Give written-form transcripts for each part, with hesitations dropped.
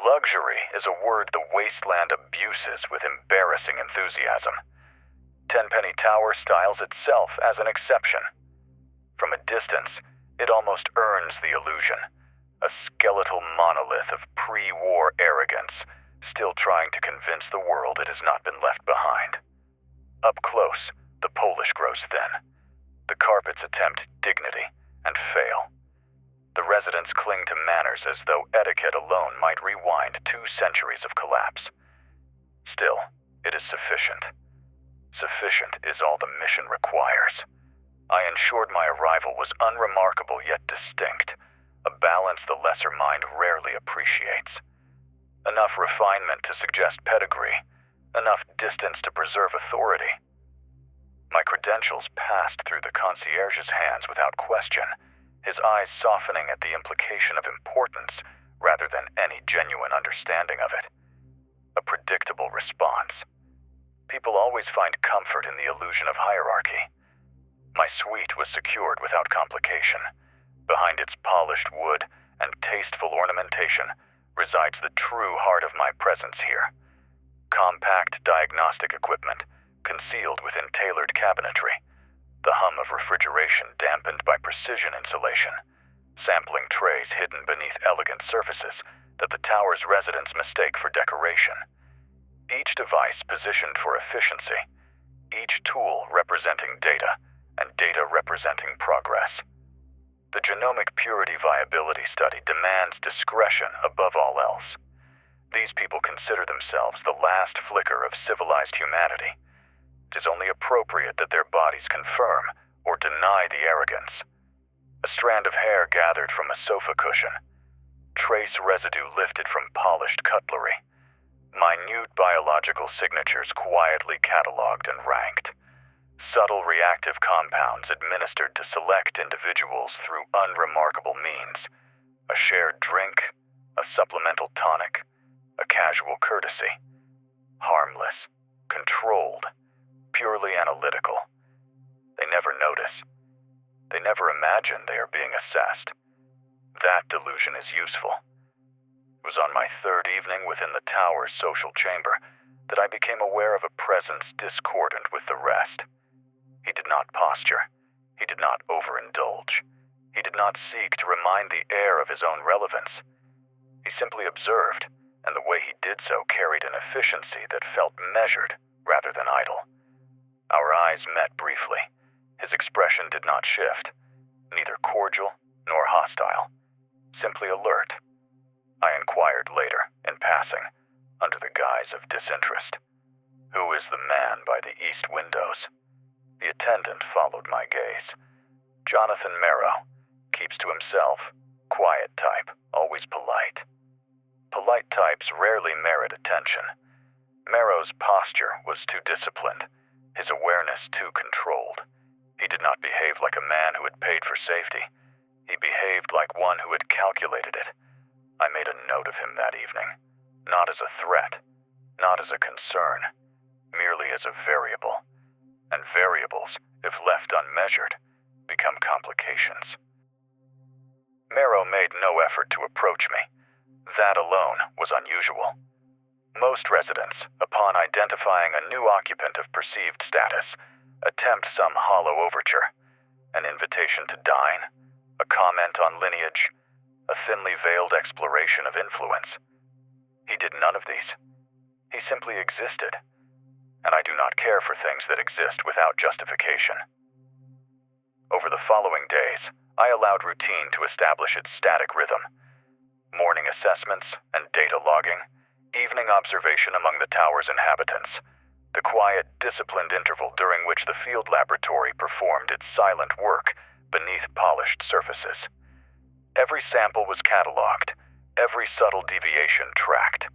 Luxury is a word the wasteland abuses with embarrassing enthusiasm. Tenpenny Tower styles itself as an exception. From a distance, it almost earns the illusion. A skeletal monolith of pre-war arrogance, still trying to convince the world it has not been left behind. Up close, the polish grows thin. The carpets attempt dignity and fail. The residents cling to manners as though etiquette alone might rewind 2 centuries of collapse. Still, it is sufficient. Sufficient is all the mission requires. I ensured my arrival was unremarkable yet distinct, a balance the lesser mind rarely appreciates. Enough refinement to suggest pedigree, enough distance to preserve authority. My credentials passed through the concierge's hands without question, his eyes softening at the implication of importance rather than any genuine understanding of it. A predictable response. People always find comfort in the illusion of hierarchy. My suite was secured without complication. Behind its polished wood and tasteful ornamentation resides the true heart of my presence here. Compact diagnostic equipment, concealed within tailored cabinetry. The hum of refrigeration dampened by precision insulation. Sampling trays hidden beneath elegant surfaces that the tower's residents mistake for decoration. Each device positioned for efficiency. Each tool representing data, and data representing progress. The genomic purity viability study demands discretion above all else. These people consider themselves the last flicker of civilized humanity. It is only appropriate that their bodies confirm or deny the arrogance. A strand of hair gathered from a sofa cushion. Trace residue lifted from polished cutlery. Minute biological signatures quietly cataloged and ranked. Subtle reactive compounds administered to select individuals through unremarkable means. A shared drink, a supplemental tonic, a casual courtesy. Harmless, controlled, purely analytical. They never notice. They never imagine they are being assessed. That delusion is useful. It was on my 3rd evening within the tower's social chamber that I became aware of a presence discordant with the rest. He did not posture. He did not overindulge. He did not seek to remind the air of his own relevance. He simply observed, and the way he did so carried an efficiency that felt measured rather than idle. Our eyes met briefly. His expression did not shift, neither cordial nor hostile, simply alert. I inquired later, in passing, under the guise of disinterest. Who is the man by the east windows? The attendant followed my gaze. Jonathan Marrow, keeps to himself, quiet type, always polite. Polite types rarely merit attention. Marrow's posture was too disciplined, his awareness too controlled. He did not behave like a man who had paid for safety. He behaved like one who had calculated it. I made a note of him that evening, not as a threat, not as a concern, merely as a variable. And variables, if left unmeasured, become complications. Marrow made no effort to approach me. That alone was unusual. Most residents, upon identifying a new occupant of perceived status, attempt some hollow overture, an invitation to dine, a comment on lineage, a thinly veiled exploration of influence. He did none of these. He simply existed. And I do not care for things that exist without justification. Over the following days, I allowed routine to establish its static rhythm. Morning assessments and data logging, evening observation among the tower's inhabitants, the quiet, disciplined interval during which the field laboratory performed its silent work beneath polished surfaces. Every sample was cataloged, every subtle deviation tracked.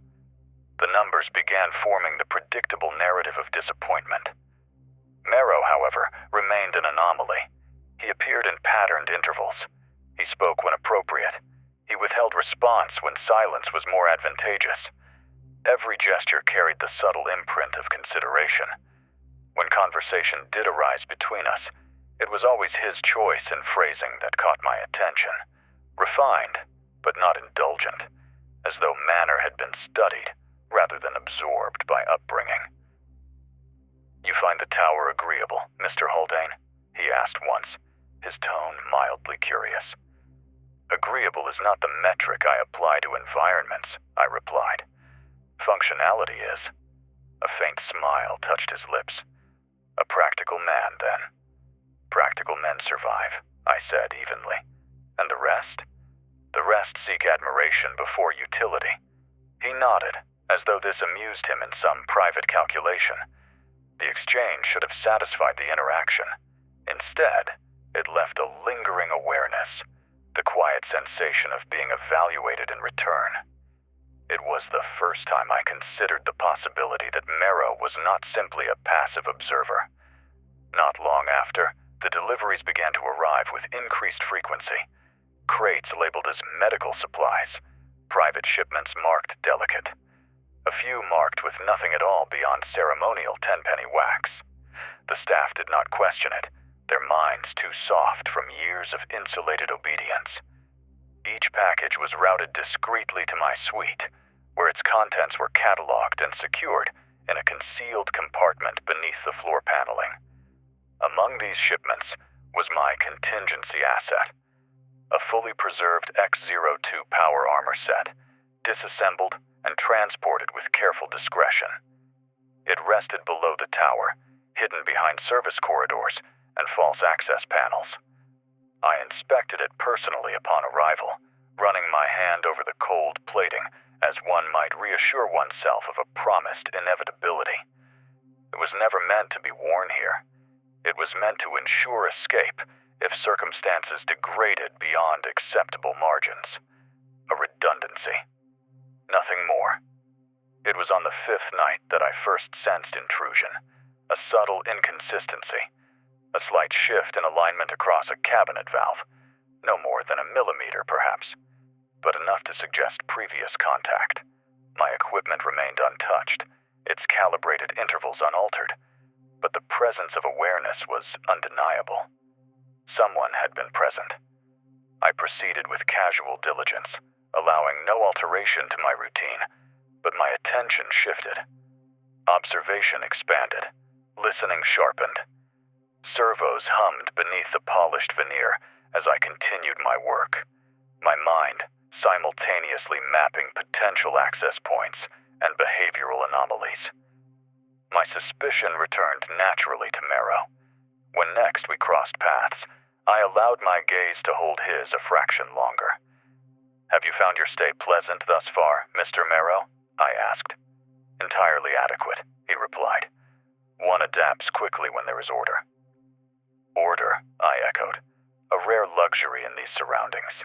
The numbers began forming the predictable narrative of disappointment. Marrow, however, remained an anomaly. He appeared in patterned intervals. He spoke when appropriate. He withheld response when silence was more advantageous. Every gesture carried the subtle imprint of consideration. When conversation did arise between us, it was always his choice in phrasing that caught my attention. Refined, but not indulgent. as though manner had been studied rather than absorbed by upbringing. "You find the tower agreeable, Mr. Haldane?" he asked once, his tone mildly curious. "Agreeable is not the metric I apply to environments," I replied. "Functionality is." A faint smile touched his lips. "A practical man, then." "Practical men survive," I said evenly. "And the rest?" "The rest seek admiration before utility." He nodded, as though this amused him in some private calculation. The exchange should have satisfied the interaction. Instead, it left a lingering awareness, the quiet sensation of being evaluated in return. It was the first time I considered the possibility that Merrow was not simply a passive observer. Not long after, the deliveries began to arrive with increased frequency. Crates labeled as medical supplies, private shipments marked delicate. A few marked with nothing at all beyond ceremonial tenpenny wax. The staff did not question it, their minds too soft from years of insulated obedience. Each package was routed discreetly to my suite, where its contents were cataloged and secured in a concealed compartment beneath the floor paneling. Among these shipments was my contingency asset, a fully preserved X-02 power armor set, disassembled and transported with careful discretion. It rested below the tower, hidden behind service corridors and false access panels. I inspected it personally upon arrival, running my hand over the cold plating as one might reassure oneself of a promised inevitability. It was never meant to be worn here. It was meant to ensure escape if circumstances degraded beyond acceptable margins. A redundancy. Nothing more. It was on the fifth night that I first sensed intrusion, a subtle inconsistency, a slight shift in alignment across a cabinet valve, no more than a millimeter perhaps, but enough to suggest previous contact. My equipment remained untouched, its calibrated intervals unaltered, but the presence of awareness was undeniable. Someone had been present. I proceeded with casual diligence, allowing no alteration to my routine, but my attention shifted. Observation expanded, listening sharpened. Servos hummed beneath the polished veneer as I continued my work, my mind simultaneously mapping potential access points and behavioral anomalies. My suspicion returned naturally to Merrow. When next we crossed paths, I allowed my gaze to hold his a fraction longer. "Have you found your stay pleasant thus far, Mr. Merrow?" I asked. "Entirely adequate," he replied. "One adapts quickly when there is order." "Order," I echoed. "A rare luxury in these surroundings."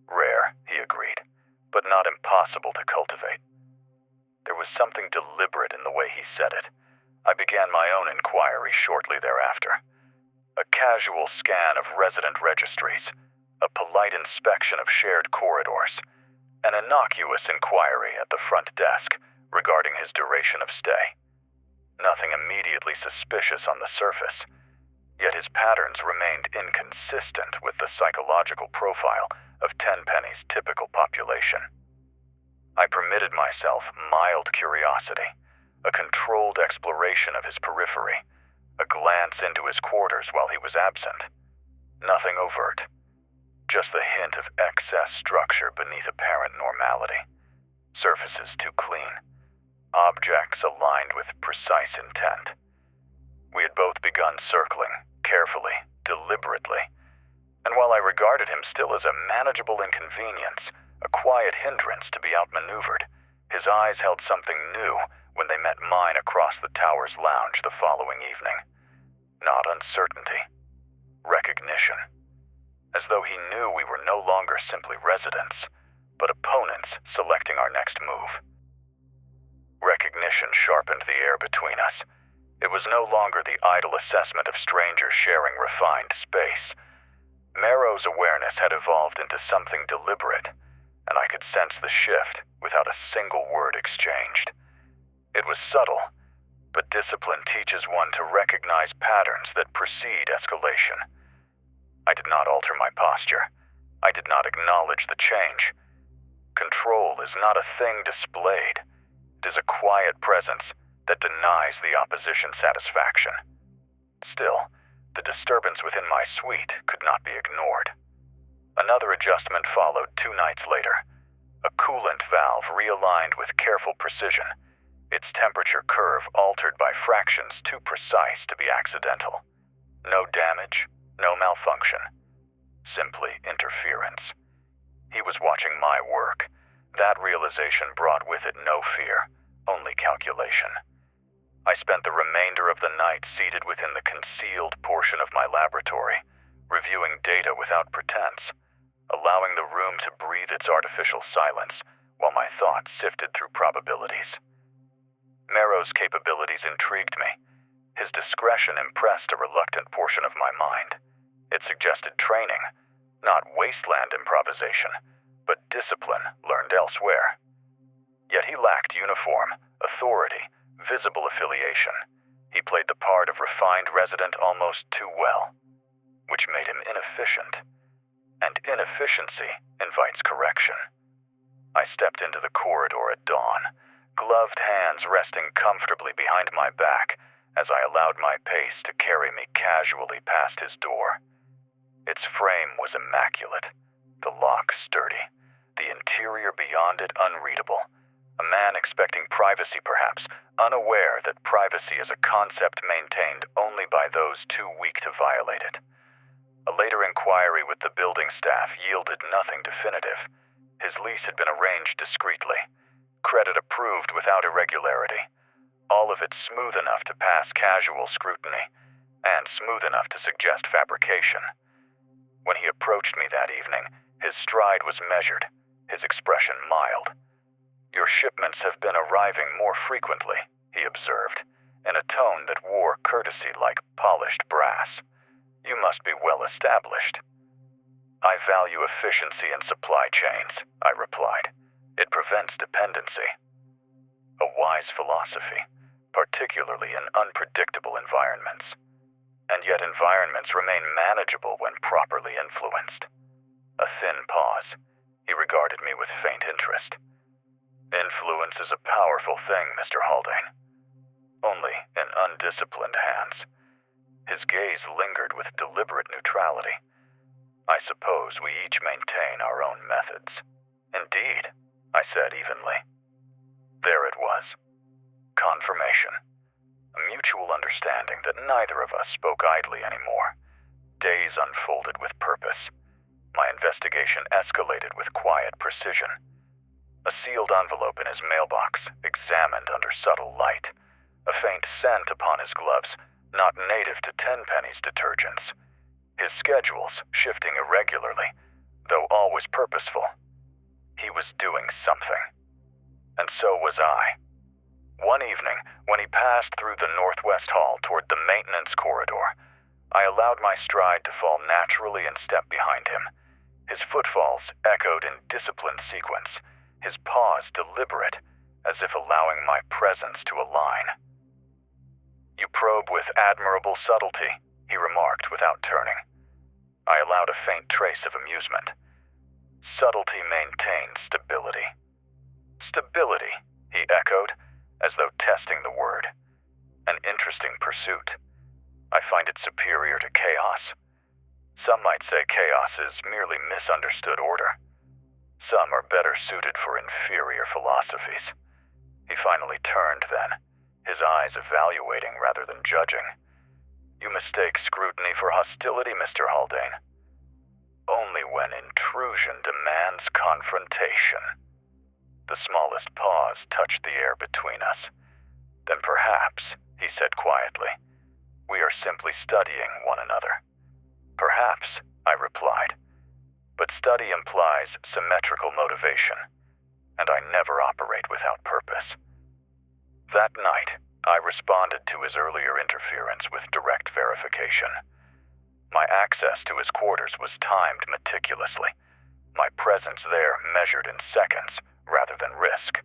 "Rare," he agreed, "but not impossible to cultivate." There was something deliberate in the way he said it. I began my own inquiry shortly thereafter. A casual scan of resident registries, a polite inspection of shared corridors, an innocuous inquiry at the front desk regarding his duration of stay. Nothing immediately suspicious on the surface, yet his patterns remained inconsistent with the psychological profile of Tenpenny's typical population. I permitted myself mild curiosity, a controlled exploration of his periphery, a glance into his quarters while he was absent. Nothing overt, just the hint of excess structure beneath apparent normality. Surfaces too clean, objects aligned with precise intent. We had both begun circling, carefully, deliberately, and while I regarded him still as a manageable inconvenience, a quiet hindrance to be outmaneuvered, his eyes held something new when they met mine across the tower's lounge the following evening. Not uncertainty. Recognition. As though he knew we were no longer simply residents, but opponents selecting our next move. Recognition sharpened the air between us. It was no longer the idle assessment of strangers sharing refined space. Merrow's awareness had evolved into something deliberate, and I could sense the shift without a single word exchanged. It was subtle, but discipline teaches one to recognize patterns that precede escalation. I did not alter my posture. I did not acknowledge the change. Control is not a thing displayed. It is a quiet presence that denies the opposition satisfaction. Still, the disturbance within my suite could not be ignored. Another adjustment followed 2 nights later. A coolant valve realigned with careful precision, its temperature curve altered by fractions too precise to be accidental. No damage, no malfunction. Simply interference. He was watching my work. That realization brought with it no fear, only calculation. I spent the remainder of the night seated within the concealed portion of my laboratory, reviewing data without pretense, allowing the room to breathe its artificial silence while my thoughts sifted through probabilities. Merrow's capabilities intrigued me. His discretion impressed a reluctant portion of my mind. It suggested training, not wasteland improvisation, but discipline learned elsewhere. Yet he lacked uniform, authority, visible affiliation. He played the part of refined resident almost too well, which made him inefficient. And inefficiency invites correction. I stepped into the corridor at dawn, gloved hands resting comfortably behind my back as I allowed my pace to carry me casually past his door. Its frame was immaculate, the lock sturdy, the interior beyond it unreadable. A man expecting privacy perhaps, unaware that privacy is a concept maintained only by those too weak to violate it. A later inquiry with the building staff yielded nothing definitive. His lease had been arranged discreetly. Credit approved without irregularity. All of it smooth enough to pass casual scrutiny, and smooth enough to suggest fabrication. When he approached me that evening, his stride was measured, his expression mild. "Your shipments have been arriving more frequently," he observed, in a tone that wore courtesy like polished brass. "You must be well established." "I value efficiency in supply chains," I replied. "It prevents dependency." A wise philosophy, particularly in unpredictable environments. And yet environments remain manageable when properly influenced. A thin pause. He regarded me with faint interest. "Influence is a powerful thing, Mr. Haldane. Only in undisciplined hands." His gaze lingered with deliberate neutrality. "I suppose we each maintain our own methods." "Indeed," I said evenly. There it was. Confirmation. A mutual understanding that neither of us spoke idly anymore. Days unfolded with purpose. My investigation escalated with quiet precision. A sealed envelope in his mailbox, examined under subtle light. A faint scent upon his gloves, not native to Tenpenny's detergents. His schedules shifting irregularly, though always purposeful. He was doing something. And so was I. One evening, when he passed through the northwest hall toward the maintenance corridor, I allowed my stride to fall naturally and stepped behind him. His footfalls echoed in disciplined sequence, his pause deliberate, as if allowing my presence to align. "You probe with admirable subtlety," he remarked without turning. I allowed a faint trace of amusement. "Subtlety maintains stability." "Stability," he echoed, as though testing the word. "An interesting pursuit. I find it superior to chaos. Some might say chaos is merely misunderstood order. Some are better suited for inferior philosophies." He finally turned then, his eyes evaluating rather than judging. "You mistake scrutiny for hostility, Mr. Haldane. Only when intrusion demands confrontation." The smallest pause touched the air between us. "Then perhaps," he said quietly, "we are simply studying one another." "Perhaps," I replied. "But study implies symmetrical motivation, and I never operate without purpose." That night, I responded to his earlier interference with direct verification. My access to his quarters was timed meticulously, my presence there measured in seconds rather than risk.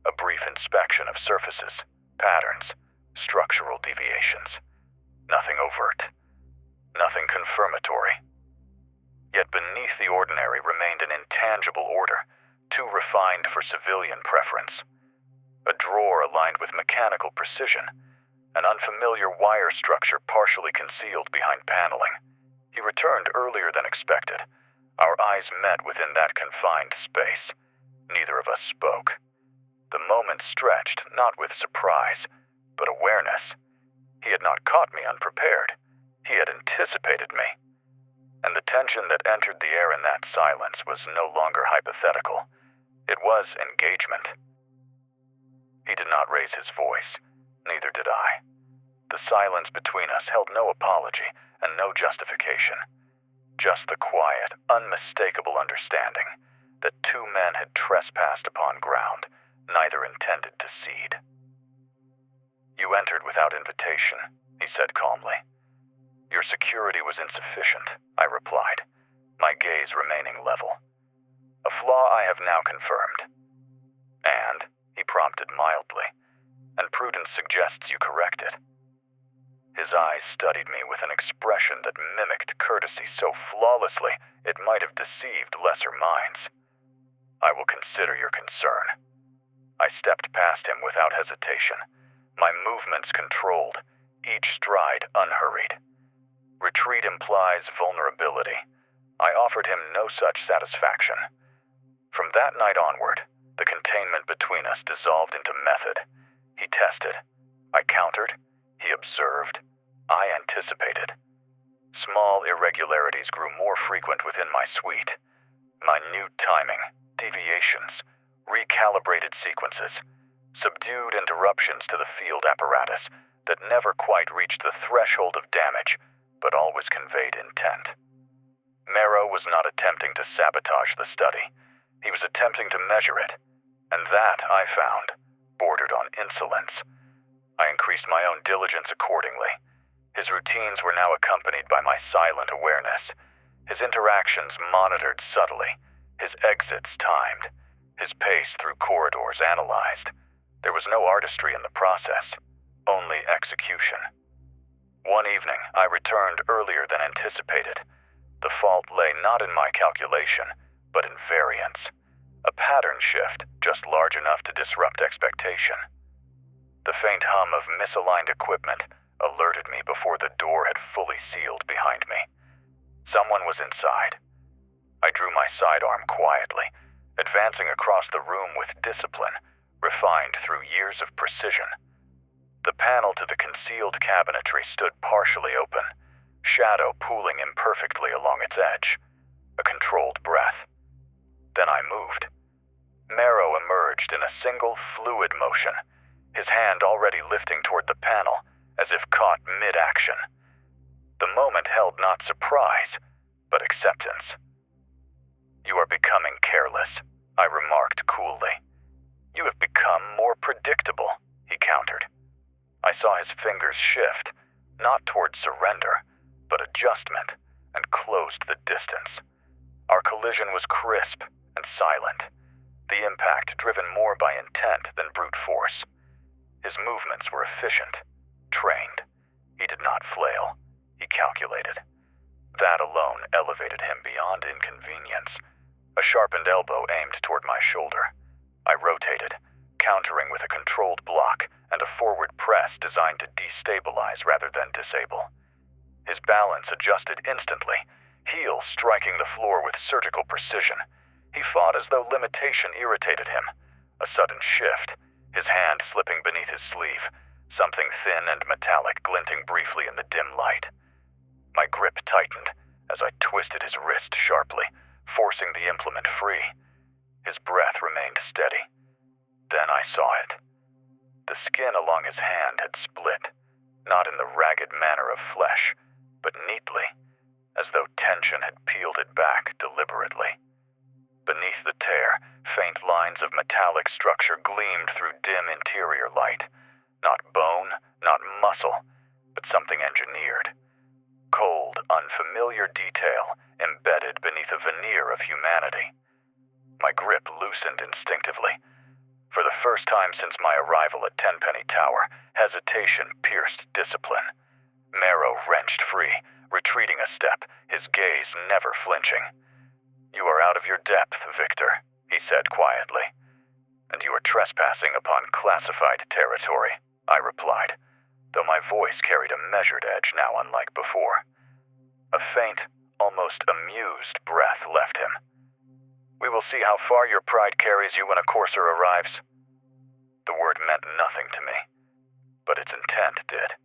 A brief inspection of surfaces, patterns, structural deviations. Nothing overt. Nothing confirmatory. Yet beneath the ordinary remained an intangible order, too refined for civilian preference. A drawer aligned with mechanical precision, an unfamiliar wire structure partially concealed behind paneling. He returned earlier than expected. Our eyes met within that confined space. Neither of us spoke. The moment stretched, not with surprise, but awareness. He had not caught me unprepared. He had anticipated me. And the tension that entered the air in that silence was no longer hypothetical. It was engagement. He did not raise his voice. Neither did I. The silence between us held no apology and no justification. Just the quiet, unmistakable understanding that two men had trespassed upon ground neither intended to cede. "You entered without invitation," he said calmly. "Your security was insufficient," I replied, my gaze remaining level. "A flaw I have now confirmed." "And," he prompted mildly, "and prudence suggests you correct it." His eyes studied me with an expression that mimicked courtesy so flawlessly it might have deceived lesser minds. "I will consider your concern." I stepped past him without hesitation, my movements controlled, each stride unhurried. Retreat implies vulnerability. I offered him no such satisfaction. From that night onward, the containment between us dissolved into method. He tested. I countered. He observed. I anticipated. Small irregularities grew more frequent within my suite. Minute timing, deviations, recalibrated sequences, subdued interruptions to the field apparatus that never quite reached the threshold of damage, but always conveyed intent. Marrow was not attempting to sabotage the study. He was attempting to measure it, and that, I found, bordered on insolence. I increased my own diligence accordingly. His routines were now accompanied by my silent awareness, his interactions monitored subtly, his exits timed, his pace through corridors analyzed. There was no artistry in the process, only execution. One evening, I returned earlier than anticipated. The fault lay not in my calculation, but in variance. A pattern shift just large enough to disrupt expectation. The faint hum of misaligned equipment alerted me before the door had fully sealed behind me. Someone was inside. I drew my sidearm quietly, advancing across the room with discipline, refined through years of precision. The panel to the concealed cabinetry stood partially open, shadow pooling imperfectly along its edge. A controlled breath. Then I moved. Marrow emerged in a single fluid motion, his hand already lifting toward the panel, as if caught mid-action. The moment held not surprise, but acceptance. "You are becoming careless," I remarked coolly. "You have become more predictable," he countered. I saw his fingers shift, not toward surrender, but adjustment, and closed the distance. Our collision was crisp and silent, the impact driven more by intent than brute force. His movements were efficient, trained. He did not flail. He calculated. That alone elevated him beyond inconvenience. A sharpened elbow aimed toward my shoulder. I rotated, countering with a controlled block and a forward press designed to destabilize rather than disable. His balance adjusted instantly, heel striking the floor with surgical precision. He fought as though limitation irritated him. A sudden shift, his hand slipping beneath his sleeve, something thin and metallic glinting briefly in the dim light. My grip tightened as I twisted his wrist sharply, forcing the implement free. His breath remained steady. Then I saw it. The skin along his hand had split, not in the ragged manner of flesh, but neatly, as though tension had peeled it back deliberately. Beneath the tear, faint lines of metallic structure gleamed through dim interior light. Not bone, not muscle, but something engineered. Cold, unfamiliar detail embedded beneath a veneer of humanity. My grip loosened instinctively. For the first time since my arrival at Tenpenny Tower, hesitation pierced discipline. Marrow wrenched free, retreating a step, his gaze never flinching. "You are out of your depth, Victor," he said quietly. And you are trespassing upon classified territory, I replied, though my voice carried a measured edge now unlike before. A faint, almost amused breath left him. We will see how far your pride carries you when a courser arrives. The word meant nothing to me, but its intent did.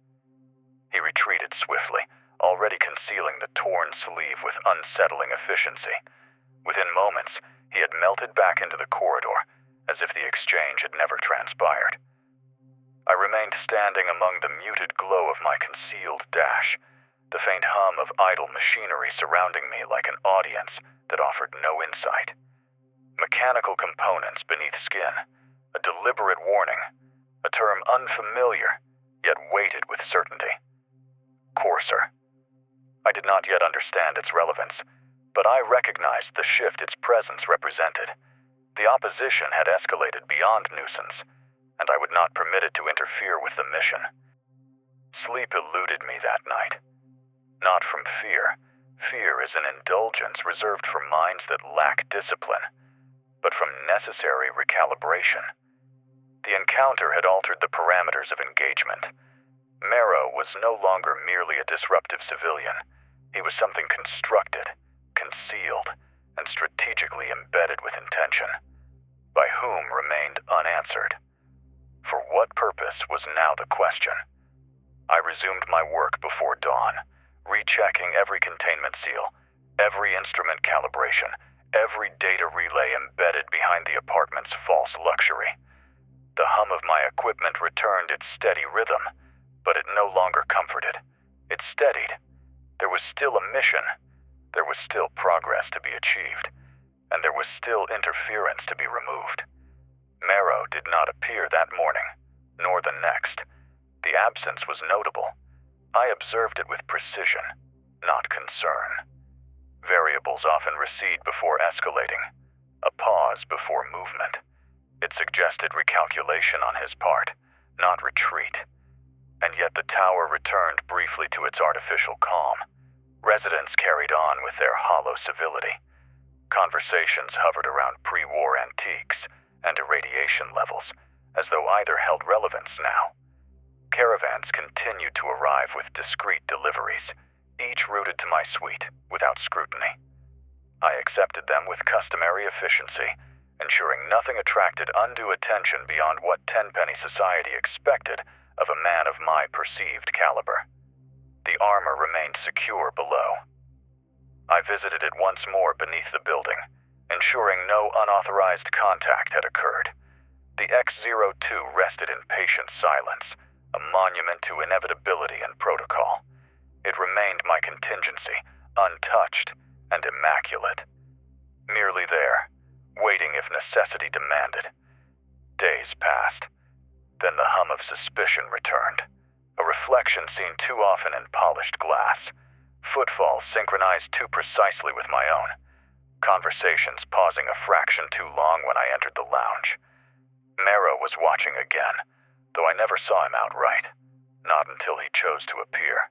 He retreated swiftly, already concealing the torn sleeve with unsettling efficiency. Within moments, he had melted back into the corridor, as if the exchange had never transpired. I remained standing among the muted glow of my concealed dash, the faint hum of idle machinery surrounding me like an audience that offered no insight. Mechanical components beneath skin, a deliberate warning, a term unfamiliar, yet weighted with certainty. Courser. I did not yet understand its relevance, but I recognized the shift its presence represented. The opposition had escalated beyond nuisance, and I would not permit it to interfere with the mission. Sleep eluded me that night. Not from fear. Fear is an indulgence reserved for minds that lack discipline, but from necessary recalibration. The encounter had altered the parameters of engagement. Marrow was no longer merely a disruptive civilian. He was something constructed, concealed, and strategically embedded with intention, by whom remained unanswered. For what purpose was now the question. I resumed my work before dawn, rechecking every containment seal, every instrument calibration, every data relay embedded behind the apartment's false luxury. The hum of my equipment returned its steady rhythm, but it no longer comforted. It steadied. There was still a mission. There was still progress to be achieved, and there was still interference to be removed. Marrow did not appear that morning, nor the next. The absence was notable. I observed it with precision, not concern. Variables often recede before escalating, a pause before movement. It suggested recalculation on his part, not retreat. And yet the tower returned briefly to its artificial calm. Residents carried on with their hollow civility. Conversations hovered around pre-war antiques and irradiation levels, as though either held relevance now. Caravans continued to arrive with discreet deliveries, each routed to my suite without scrutiny. I accepted them with customary efficiency, ensuring nothing attracted undue attention beyond what Tenpenny society expected of a man of my perceived caliber. The armor remained secure below. I visited it once more beneath the building, ensuring no unauthorized contact had occurred. The X-02 rested in patient silence, a monument to inevitability and protocol. It remained my contingency, untouched and immaculate. Merely there, waiting if necessity demanded. Days passed. Then the hum of suspicion returned, a reflection seen too often in polished glass. Footfalls synchronized too precisely with my own. Conversations pausing a fraction too long when I entered the lounge. Marrow was watching again, though I never saw him outright, not until he chose to appear.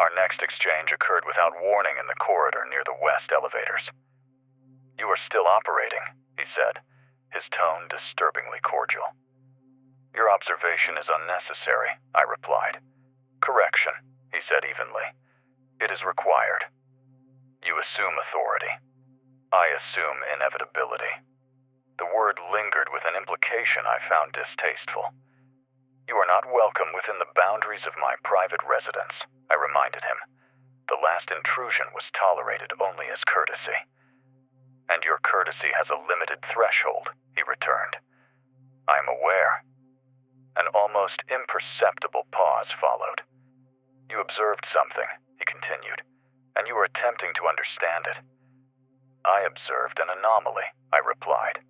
Our next exchange occurred without warning in the corridor near the west elevators. "You are still operating," he said, his tone disturbingly cordial. "Your observation is unnecessary," I replied. "Correction," he said evenly. "It is required. You assume authority. I assume inevitability." The word lingered with an implication I found distasteful. "You are not welcome within the boundaries of my private residence," I reminded him. "The last intrusion was tolerated only as courtesy." "And your courtesy has a limited threshold," he returned. "I am aware." An almost imperceptible pause followed. "You observed something," he continued, "and you are attempting to understand it." "I observed an anomaly," I replied,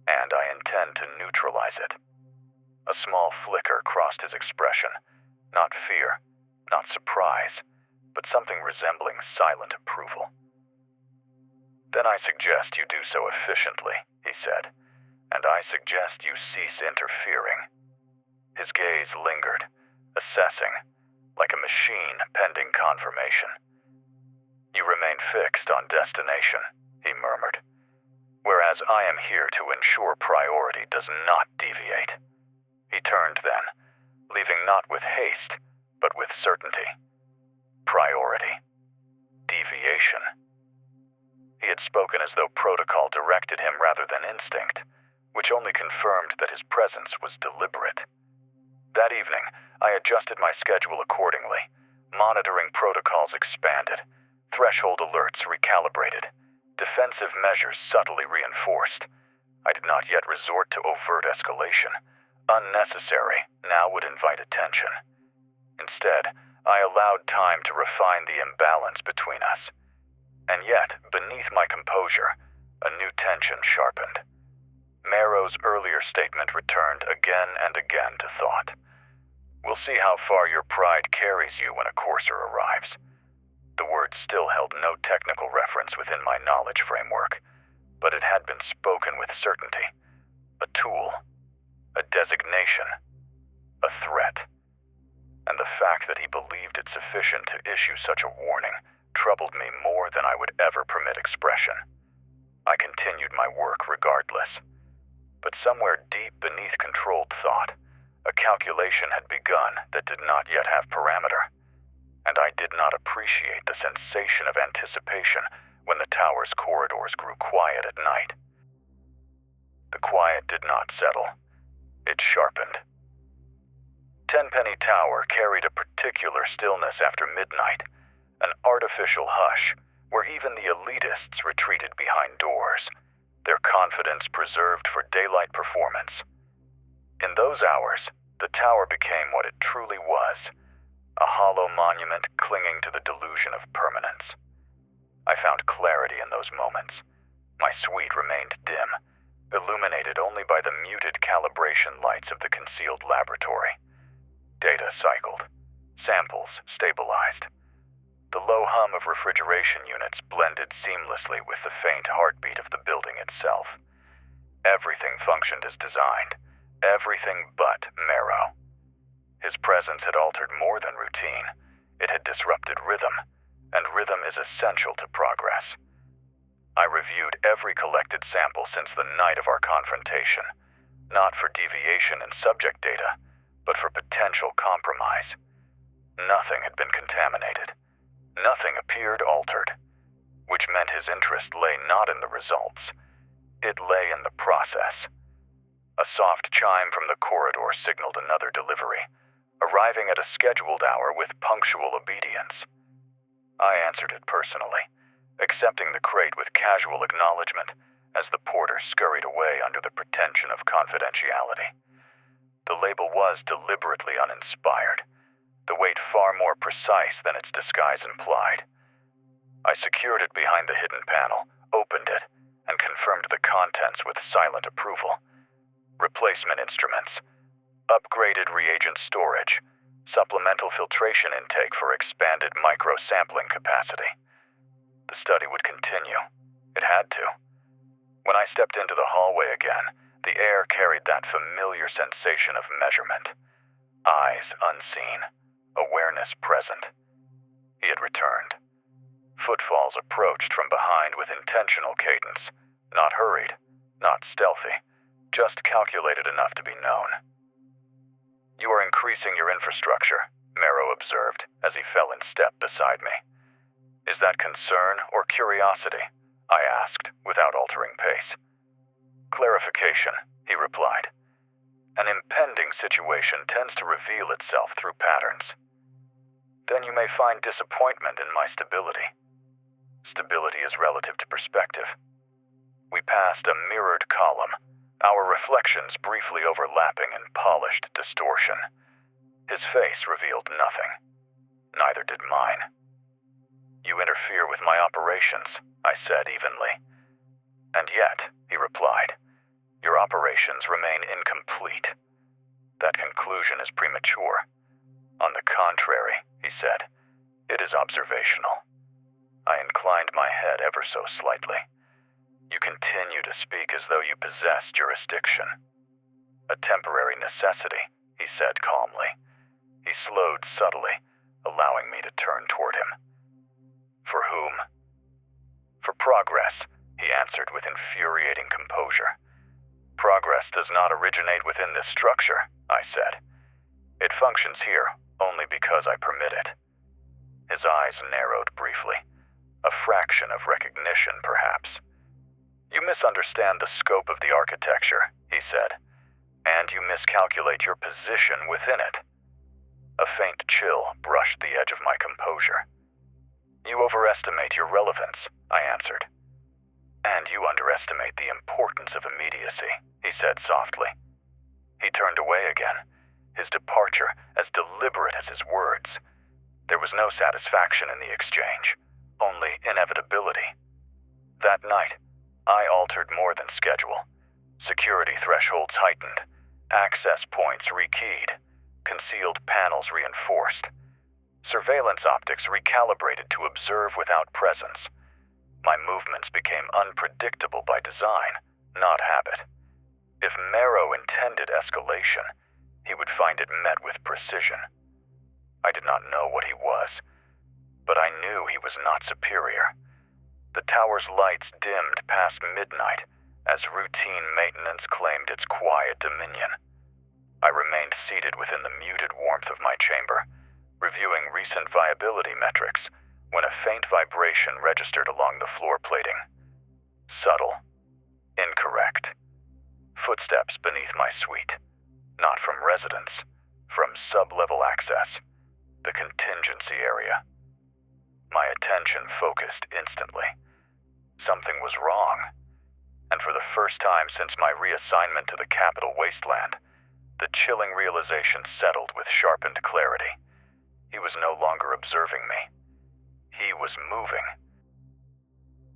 "and I intend to neutralize it." A small flicker crossed his expression, not fear, not surprise, but something resembling silent approval. "Then I suggest you do so efficiently," he said, "and I suggest you cease interfering." His gaze lingered, assessing, like a machine pending confirmation. "You remain fixed on destination," he murmured, "whereas as I am here to ensure priority does not deviate. He turned then, leaving not with haste, but with certainty. Priority. Deviation. He had spoken as though protocol directed him rather than instinct, which only confirmed that his presence was deliberate. That evening, I adjusted my schedule accordingly. Monitoring protocols expanded, threshold alerts recalibrated, defensive measures subtly reinforced. I did not yet resort to overt escalation. Unnecessary now would invite attention. Instead, I allowed time to refine the imbalance between us. And yet, beneath my composure, a new tension sharpened. Marrow's earlier statement returned again and again to thought. We'll see how far your pride carries you when a courser arrives. The words still held no technical reference within my knowledge framework, but it had been spoken with certainty. A tool, a designation, a threat. And the fact that he believed it sufficient to issue such a warning troubled me more than I would ever permit expression. I continued my work regardless. But somewhere deep beneath controlled thought, a calculation had begun that did not yet have parameter, and I did not appreciate the sensation of anticipation when the tower's corridors grew quiet at night. The quiet did not settle. It sharpened. Tenpenny Tower carried a particular stillness after midnight, an artificial hush where even the elitists retreated behind doors, their confidence preserved for daylight performance. In those hours, the tower became what it truly was, a hollow monument clinging to the delusion of permanence. I found clarity in those moments. My suite remained dim, illuminated only by the muted calibration lights of the concealed laboratory. Data cycled. Samples stabilized. The low hum of refrigeration units blended seamlessly with the faint heartbeat of the building itself. Everything functioned as designed. Everything but Marrow. His presence had altered more than routine. It had disrupted rhythm, and rhythm is essential to progress. I reviewed every collected sample since the night of our confrontation, not for deviation in subject data, but for potential compromise. Nothing had been contaminated. Nothing appeared altered, which meant his interest lay not in the results. It lay in the process. A soft chime from the corridor signaled another delivery, arriving at a scheduled hour with punctual obedience. I answered it personally, accepting the crate with casual acknowledgement as the porter scurried away under the pretension of confidentiality. The label was deliberately uninspired, the weight far more precise than its disguise implied. I secured it behind the hidden panel, opened it, and confirmed the contents with silent approval. Replacement instruments, upgraded reagent storage, supplemental filtration intake for expanded micro-sampling capacity. The study would continue. It had to. When I stepped into the hallway again, the air carried that familiar sensation of measurement. Eyes unseen, awareness present. He had returned. Footfalls approached from behind with intentional cadence, not hurried, not stealthy, just calculated enough to be known. You are increasing your infrastructure, Marrow observed as he fell in step beside me. Is that concern or curiosity? I asked, without altering pace. Clarification, he replied. An impending situation tends to reveal itself through patterns. Then you may find disappointment in my stability. Stability is relative to perspective. We passed a mirrored column, our reflections briefly overlapping in polished distortion. His face revealed nothing. Neither did mine. You interfere with my operations, I said evenly. And yet, he replied, your operations remain incomplete. That conclusion is premature. On the contrary, he said, it is observational. I inclined my head ever so slightly. You continue to speak as though you possess jurisdiction. A temporary necessity, he said calmly. He slowed subtly, allowing me to turn toward him. For whom? For progress, he answered with infuriating composure. Progress does not originate within this structure, I said. It functions here only because I permit it. His eyes narrowed briefly. A fraction of recognition, perhaps. You misunderstand the scope of the architecture, he said, and you miscalculate your position within it. A faint chill brushed the edge of my composure. You overestimate your relevance, I answered. And you underestimate the importance of immediacy, he said softly. He turned away again, his departure as deliberate as his words. There was no satisfaction in the exchange, only inevitability. That night, I altered more than schedule. Security thresholds heightened, access points rekeyed, concealed panels reinforced. Surveillance optics recalibrated to observe without presence. My movements became unpredictable by design, not habit. If Marrow intended escalation, he would find it met with precision. I did not know what he was, but I knew he was not superior. The tower's lights dimmed past midnight as routine maintenance claimed its quiet dominion. I remained seated within the muted warmth of my chamber, reviewing recent viability metrics, when a faint vibration registered along the floor plating. Subtle. Incorrect. Footsteps beneath my suite. Not from residents. From sub-level access. The contingency area. My attention focused instantly. Something was wrong. And for the first time since my reassignment to the capital wasteland, the chilling realization settled with sharpened clarity. He was no longer observing me. He was moving.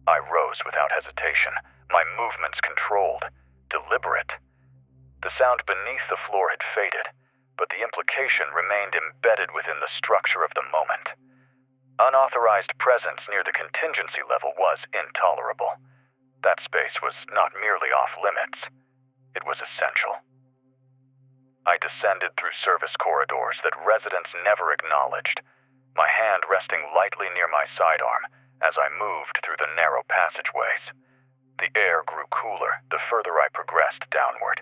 I rose without hesitation, my movements controlled, deliberate. The sound beneath the floor had faded, but the implication remained embedded within the structure of the moment. Unauthorized presence near the contingency level was intolerable. That space was not merely off-limits. It was essential. I descended through service corridors that residents never acknowledged, my hand resting lightly near my sidearm as I moved through the narrow passageways. The air grew cooler the further I progressed downward,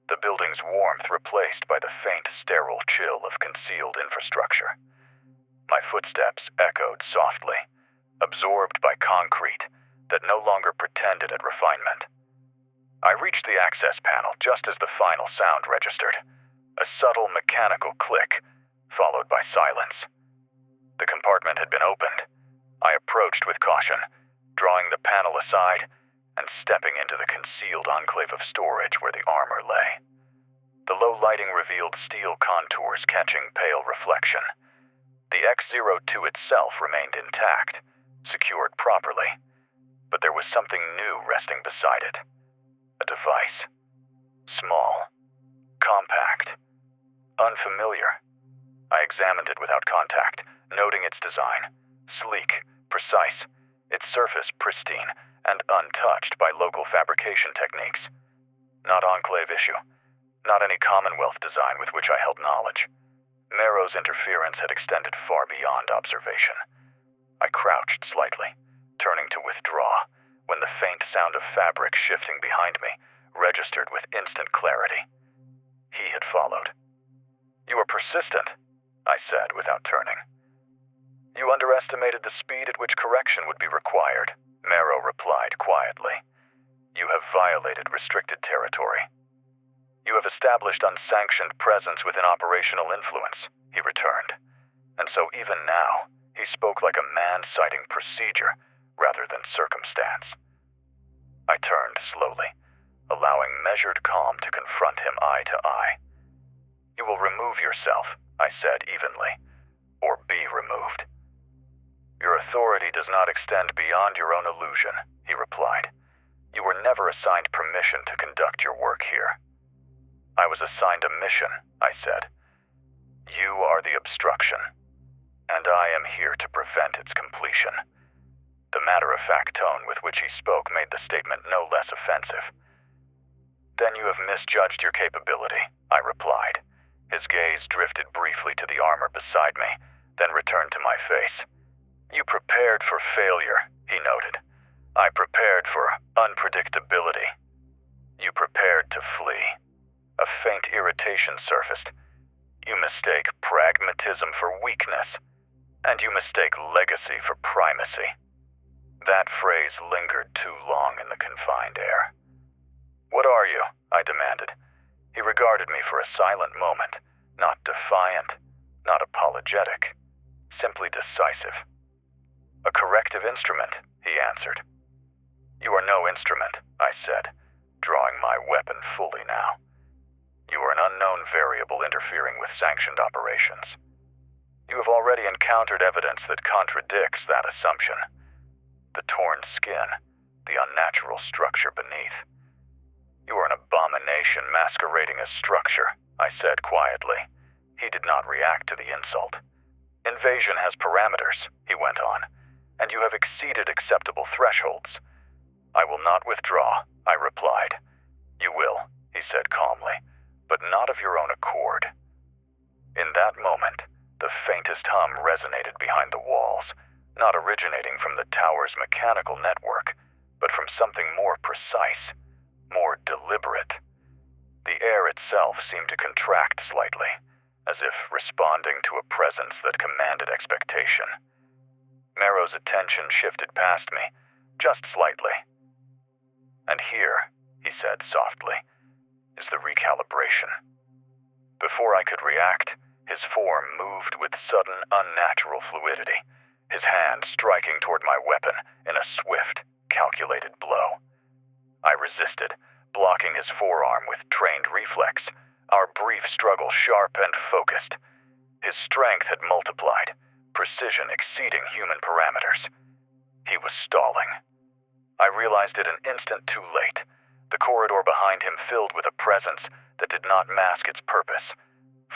the building's warmth replaced by the faint, sterile chill of concealed infrastructure. My footsteps echoed softly, absorbed by concrete that no longer pretended at refinement. I reached the access panel just as the final sound registered. A subtle mechanical click, followed by silence. The compartment had been opened. I approached with caution, drawing the panel aside and stepping into the concealed enclave of storage where the armor lay. The low lighting revealed steel contours catching pale reflection. The X-02 itself remained intact, secured properly, but there was something new resting beside it. A device. Small. Compact. Unfamiliar. I examined it without contact, noting its design. Sleek, precise, its surface pristine, and untouched by local fabrication techniques. Not Enclave issue. Not any Commonwealth design with which I held knowledge. Marrow's interference had extended far beyond observation. I crouched slightly, turning to withdraw, when the faint sound of fabric shifting behind me registered with instant clarity. He had followed. You are persistent, I said without turning. You underestimated the speed at which correction would be required, Marrow replied quietly. You have violated restricted territory. You have established unsanctioned presence within operational influence, he returned. And so even now, he spoke like a man citing procedure rather than circumstance. I turned slowly, allowing measured calm to confront him eye to eye. You will remove yourself, I said evenly, or be removed. Your authority does not extend beyond your own illusion, he replied. You were never assigned permission to conduct your work here. I was assigned a mission, I said. You are the obstruction, and I am here to prevent its completion. The matter-of-fact tone with which he spoke made the statement no less offensive. Then you have misjudged your capability, I replied. His gaze drifted briefly to the armor beside me, then returned to my face. You prepared for failure, he noted. I prepared for unpredictability. You prepared to flee. A faint irritation surfaced. You mistake pragmatism for weakness, and you mistake legacy for primacy. That phrase lingered too long in the confined air. "What are you?" I demanded. He regarded me for a silent moment, not defiant, not apologetic, simply decisive. "A corrective instrument," he answered. "You are no instrument," I said, drawing my weapon fully now. "You are an unknown variable interfering with sanctioned operations. You have already encountered evidence that contradicts that assumption. The torn skin, the unnatural structure beneath. You are an abomination masquerading as structure," I said quietly. He did not react to the insult. "Invasion has parameters," he went on, "and you have exceeded acceptable thresholds." "I will not withdraw," I replied. "You will," he said calmly, "but not of your own accord." In that moment, the faintest hum resonated behind the walls, not originating from the tower's mechanical network, but from something more precise, more deliberate. The air itself seemed to contract slightly, as if responding to a presence that commanded expectation. Merrow's attention shifted past me, just slightly. "And here," he said softly, "is the recalibration." Before I could react, his form moved with sudden, unnatural fluidity, his hand striking toward my weapon in a swift, calculated blow. I resisted, blocking his forearm with trained reflex, our brief struggle sharp and focused. His strength had multiplied, precision exceeding human parameters. He was stalling. I realized it an instant too late, the corridor behind him filled with a presence that did not mask its purpose.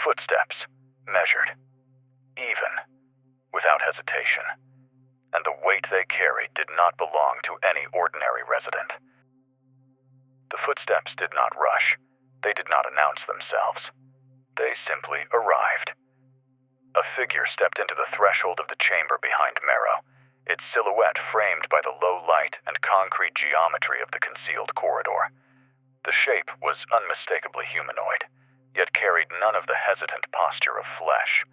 Footsteps, measured, even, without hesitation. And the weight they carried did not belong to any ordinary resident. The footsteps did not rush. They did not announce themselves. They simply arrived. A figure stepped into the threshold of the chamber behind Merrow, its silhouette framed by the low light and concrete geometry of the concealed corridor. The shape was unmistakably humanoid, yet carried none of the hesitant posture of flesh.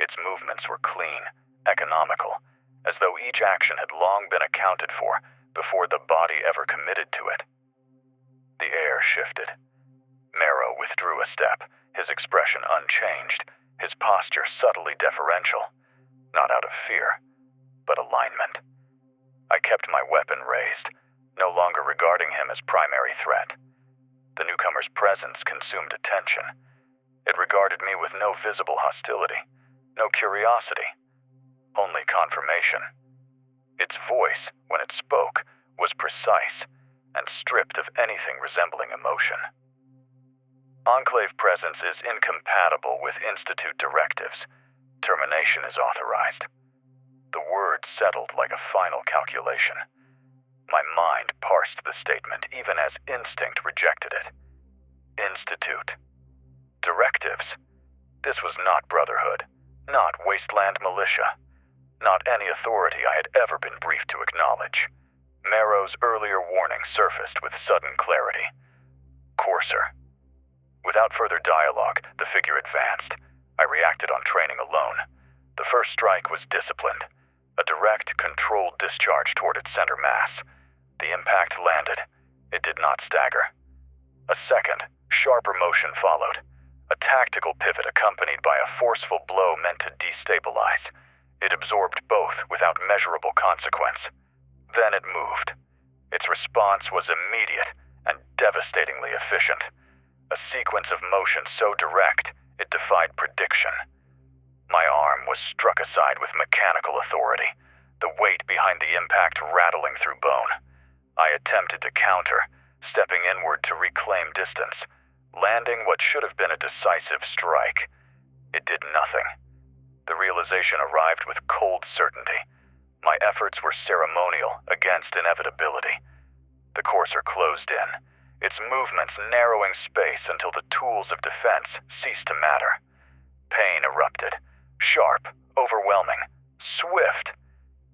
Its movements were clean, economical, as though each action had long been accounted for before the body ever committed to it. The air shifted. Merrow withdrew a step, his expression unchanged, his posture subtly deferential, not out of fear, but alignment. I kept my weapon raised, no longer regarding him as primary threat. The newcomer's presence consumed attention. It regarded me with no visible hostility, no curiosity, only confirmation. Its voice, when it spoke, was precise and stripped of anything resembling emotion. Enclave presence is incompatible with Institute directives. Termination is authorized. The words settled like a final calculation. My mind parsed the statement even as instinct rejected it. Institute. Directives. This was not Brotherhood, not Wasteland Militia, not any authority I had ever been briefed to acknowledge. Merrow's earlier warning surfaced with sudden clarity. Courser. Without further dialogue, the figure advanced. I reacted on training alone. The first strike was disciplined, a direct, controlled discharge toward its center mass. The impact landed. It did not stagger. A second, sharper motion followed, a tactical pivot accompanied by a forceful blow meant to destabilize. It absorbed both without measurable consequence. Then it moved. Its response was immediate and devastatingly efficient. A sequence of motion so direct, it defied prediction. My arm was struck aside with mechanical authority, the weight behind the impact rattling through bone. I attempted to counter, stepping inward to reclaim distance, landing what should have been a decisive strike. It did nothing. The realization arrived with cold certainty. My efforts were ceremonial against inevitability. The courser closed in, its movements narrowing space until the tools of defense ceased to matter. Pain erupted, sharp, overwhelming, swift,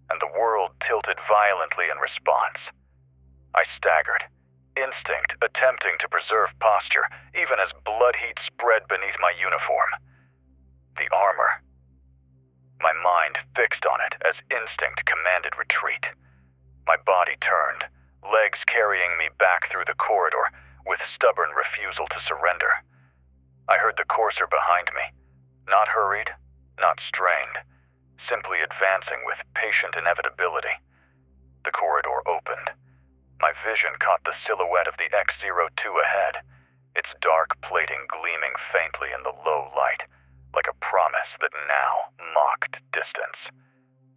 and the world tilted violently in response. I staggered, instinct attempting to preserve posture, even as blood heat spread beneath my uniform. The armor. My mind fixed on it as instinct commanded retreat. My body turned, legs carrying me back through the corridor, with stubborn refusal to surrender. I heard the courser behind me, not hurried, not strained, simply advancing with patient inevitability. The corridor opened. My vision caught the silhouette of the X-02 ahead, its dark plating gleaming faintly in the low light, like a promise that now mocked distance.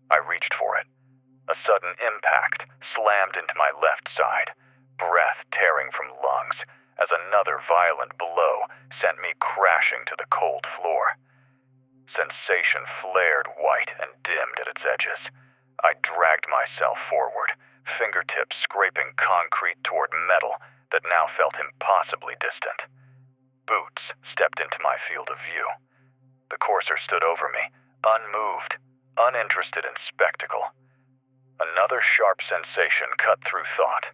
I reached for it. A sudden impact slammed into my left side, breath tearing from lungs, as another violent blow sent me crashing to the cold floor. Sensation flared white and dimmed at its edges. I dragged myself forward, fingertips scraping concrete toward metal that now felt impossibly distant. Boots stepped into my field of view. The courser stood over me, unmoved, uninterested in spectacle. Another sharp sensation cut through thought,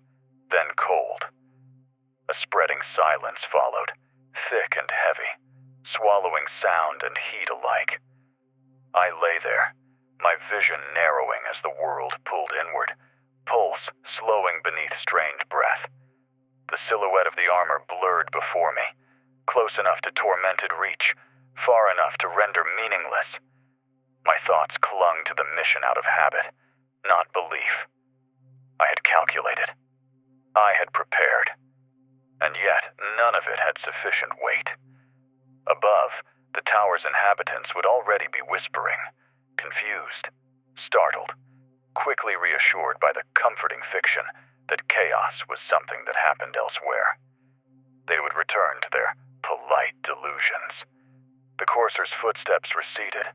then cold. A spreading silence followed, thick and heavy, swallowing sound and heat alike. I lay there, my vision narrowing as the world pulled inward, pulse slowing beneath strange breath. The silhouette of the armor blurred before me, close enough to tormented reach, far enough to render meaningless. My thoughts clung to the mission out of habit, not belief. I had calculated. I had prepared. And yet, none of it had sufficient weight. Above, the tower's inhabitants would already be whispering, confused, startled, quickly reassured by the comforting fiction that chaos was something that happened elsewhere. They would return to their polite delusions. The courser's footsteps receded,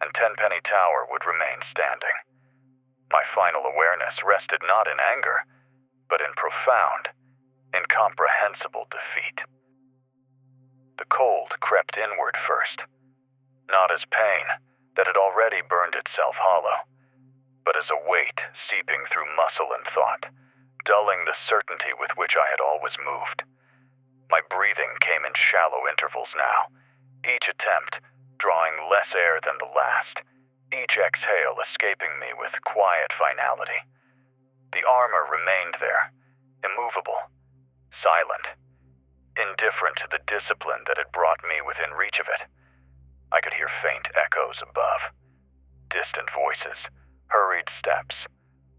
and Tenpenny Tower would remain standing. My final awareness rested not in anger, but in profound, incomprehensible defeat. The cold crept inward first, not as pain that had already burned itself hollow, but as a weight seeping through muscle and thought, dulling the certainty with which I had always moved. My breathing came in shallow intervals now, each attempt drawing less air than the last, each exhale escaping me with quiet finality. The armor remained there, immovable, silent, indifferent to the discipline that had brought me within reach of it. I could hear faint echoes above, distant voices, hurried steps,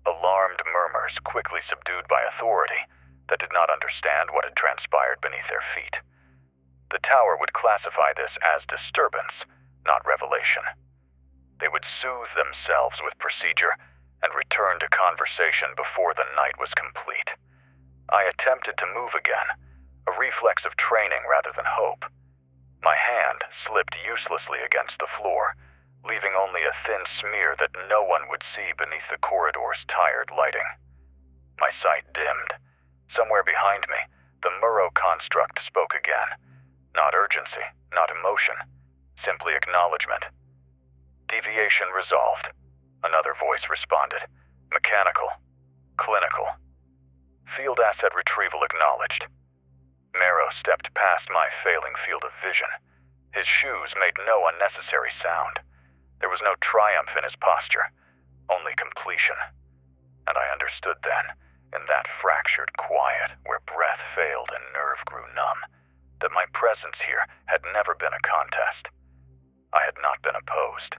alarmed murmurs quickly subdued by authority that did not understand what had transpired beneath their feet. The tower would classify this as disturbance, not revelation. They would soothe themselves with procedure and return to conversation before the night was complete. I attempted to move again, a reflex of training rather than hope. My hand slipped uselessly against the floor, leaving only a thin smear that no one would see beneath the corridor's tired lighting. My sight dimmed. Somewhere behind me, the Murrow construct spoke again. Not urgency, not emotion, simply acknowledgement. Deviation resolved. Another voice responded. Mechanical. Clinical. Field asset retrieval acknowledged. Marrow stepped past my failing field of vision. His shoes made no unnecessary sound. There was no triumph in his posture, only completion. And I understood then, in that fractured quiet where breath failed and nerve grew numb, that my presence here had never been a contest. I had not been opposed.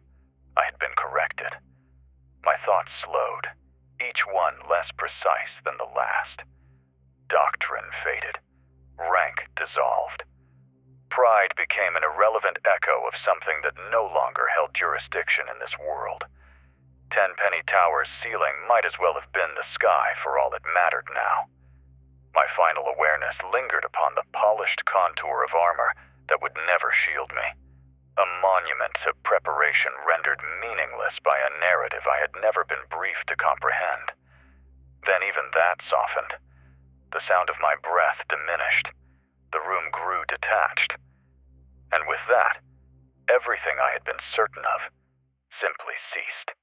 I had been corrected. My thoughts slowed, each one less precise than the last. Doctrine faded. Rank dissolved. Pride became an irrelevant echo of something that no longer held jurisdiction in this world. Tenpenny Tower's ceiling might as well have been the sky for all it mattered now. My final awareness lingered upon the polished contour of armor that would never shield me. A monument to preparation rendered meaningless by a narrative I had never been briefed to comprehend. Then even that softened. The sound of my breath diminished. The room grew detached. And with that, everything I had been certain of simply ceased.